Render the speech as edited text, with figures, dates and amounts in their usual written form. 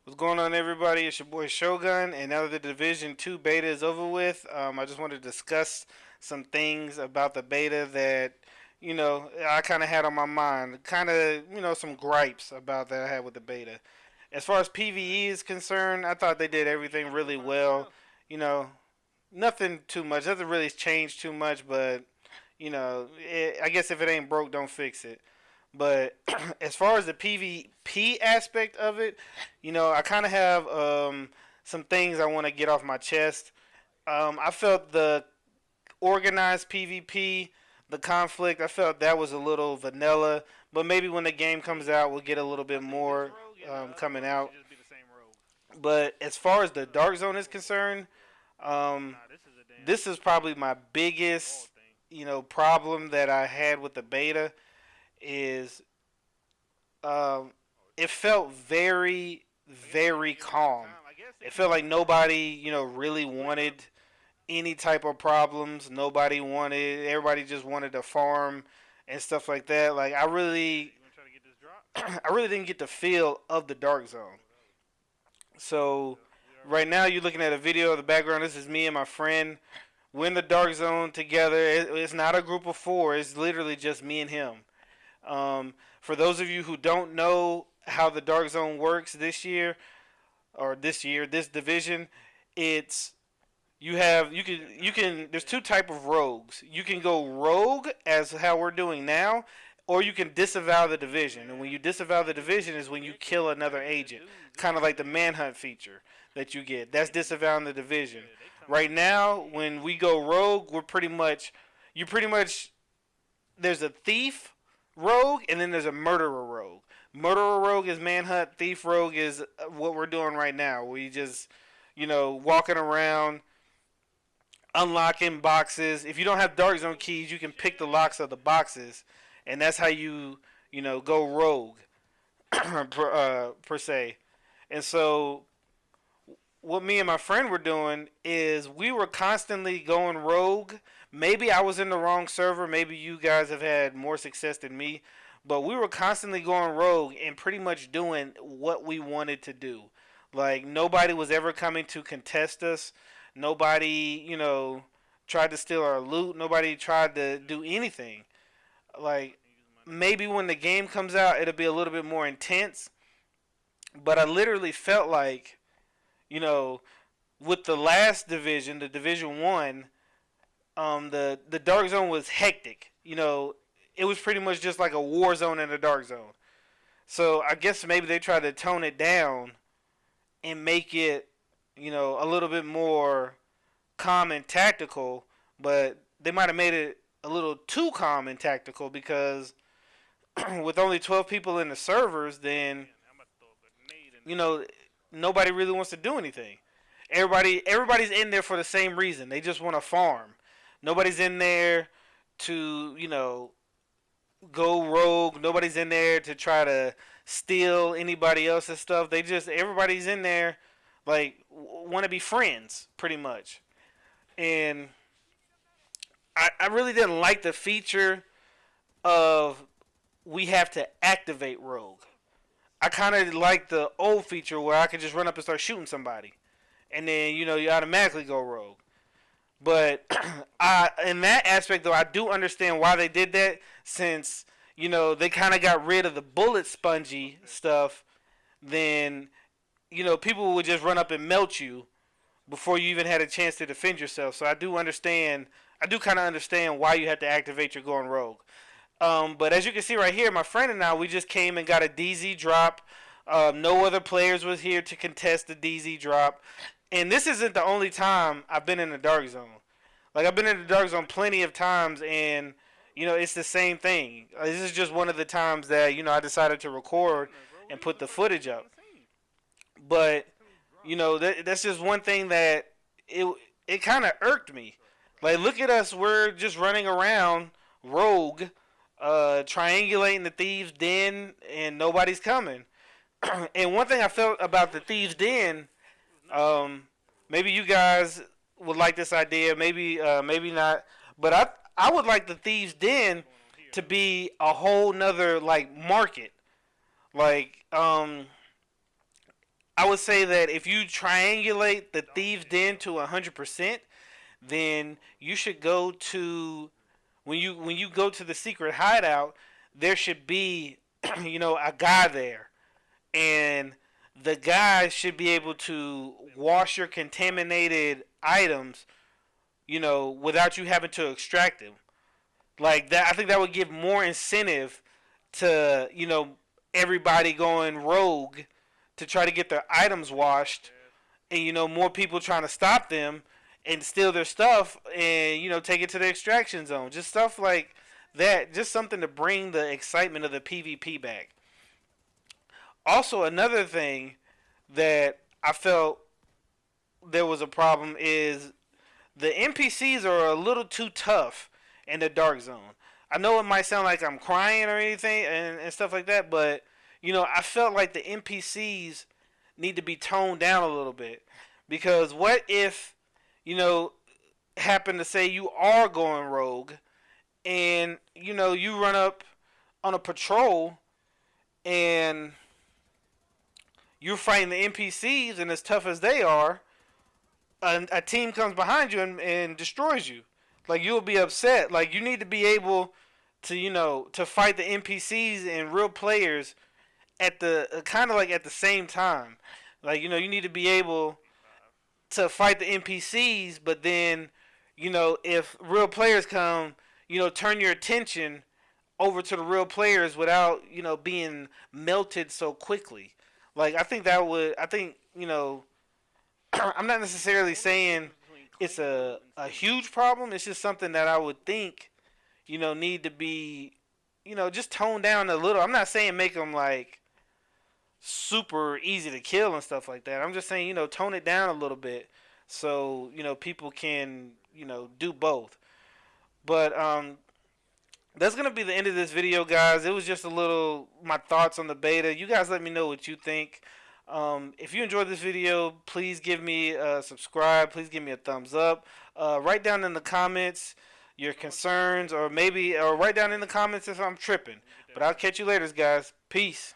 What's going on, everybody? It's your boy Shogun, and now that the Division 2 beta is over with, I just wanted to discuss some things about the beta that, I kind of had on my mind. Kind of, some gripes about that I had with the beta. As far as PvE is concerned, I thought they did everything really well. You know, nothing too much. Doesn't really change too much, but, I guess if it ain't broke, don't fix it. But as far as the PvP aspect of it, I kind of have some things I want to get off my chest. I felt the organized PvP, the conflict, I felt that was a little vanilla. But maybe when the game comes out, we'll get a little bit more coming out. But as far as the Dark Zone is concerned, um, this is probably my biggest, problem that I had with the beta is um, it felt very, very calm. It felt like nobody, really wanted any type of problems. Nobody wanted. Everybody just wanted to farm and stuff like that. Like I really, I really didn't get the feel of the dark zone. So right now you're looking at a video of the background. This is me and my friend. We're in the dark zone together. It's not a group of four. It's literally just me and him. For those of you who don't know how the Dark Zone works this division, it's you can there's two type of rogues. You can go rogue as how we're doing now, or you can disavow the division. And when you disavow the division is when you kill another agent, kind of like the manhunt feature that you get. That's disavowing the division. Right now, when we go rogue, you pretty much there's a thief rogue and then there's a murderer rogue. Murderer rogue is manhunt. Thief rogue is what we're doing right now. We just, walking around, unlocking boxes. If you don't have dark zone keys, you can pick the locks of the boxes, and that's how go rogue per se. And so, what me and my friend were doing is we were constantly going rogue. Maybe I was in the wrong server. Maybe you guys have had more success than me. But we were constantly going rogue and pretty much doing what we wanted to do. Like, nobody was ever coming to contest us. Nobody, tried to steal our loot. Nobody tried to do anything. Like, maybe when the game comes out, it'll be a little bit more intense. But I literally felt like, you know, with the last division, the Division 1, the Dark Zone was hectic. It was pretty much just like a war zone in a Dark Zone. So I guess maybe they tried to tone it down and make it, a little bit more calm and tactical, but they might have made it a little too calm and tactical because with only 12 people in the servers, then, you know, nobody really wants to do anything. Everybody's in there for the same reason. They just want to farm. Nobody's in there to, go rogue. Nobody's in there to try to steal anybody else's stuff. Everybody's in there like want to be friends pretty much. And I really didn't like the feature of we have to activate rogue. I kind of like the old feature where I could just run up and start shooting somebody, and then you automatically go rogue. But in that aspect, though, I do understand why they did that, since they kind of got rid of the bullet spongy stuff. Then people would just run up and melt you before you even had a chance to defend yourself. So I do understand. I do kind of understand why you have to activate your going rogue. But as you can see right here, my friend and I, we just came and got a DZ drop. No other players was here to contest the DZ drop. And this isn't the only time I've been in the dark zone. Like, I've been in the dark zone plenty of times, and it's the same thing. This is just one of the times that I decided to record and put the footage up. But that's just one thing that it kind of irked me. Like, look at us, we're just running around rogue, triangulating the thieves' den, and nobody's coming. And one thing I felt about the thieves' den. Maybe you guys would like this idea. Maybe not. But I would like the Thieves' Den to be a whole nother like market. Like I would say that if you triangulate the thieves den to 100%, then you should go to when you go to the secret hideout, there should be a guy there, and the guy should be able to wash your contaminated items, without you having to extract them. Like that, I think that would give more incentive to everybody going rogue to try to get their items washed, and more people trying to stop them and steal their stuff and take it to the extraction zone. Just stuff like that. Just something to bring the excitement of the PvP back. Also, another thing that I felt there was a problem is the NPCs are a little too tough in the Dark Zone. I know it might sound like I'm crying or anything and stuff like that, but I felt like the NPCs need to be toned down a little bit, because what if happen to say you are going rogue, and you run up on a patrol and you're fighting the NPCs, and as tough as they are, a team comes behind you and destroys you. Like, you'll be upset. Like, you need to be able to to fight the NPCs and real players at the kind of like at the same time. Like, you need to be able to fight the NPCs, but then if real players come, turn your attention over to the real players without being melted so quickly. Like, I think I'm not necessarily saying it's a huge problem. It's just something that I would think need to be just toned down a little. I'm not saying make them like super easy to kill and stuff like that. I'm just saying tone it down a little bit, so people can do both. But that's gonna be the end of this video, guys. It was just a little my thoughts on the beta. You guys let me know what you think. If you enjoyed this video, please give me a subscribe. Please give me a thumbs up. Write down in the comments your concerns, or write down in the comments if I'm tripping. But I'll catch you later, guys. Peace.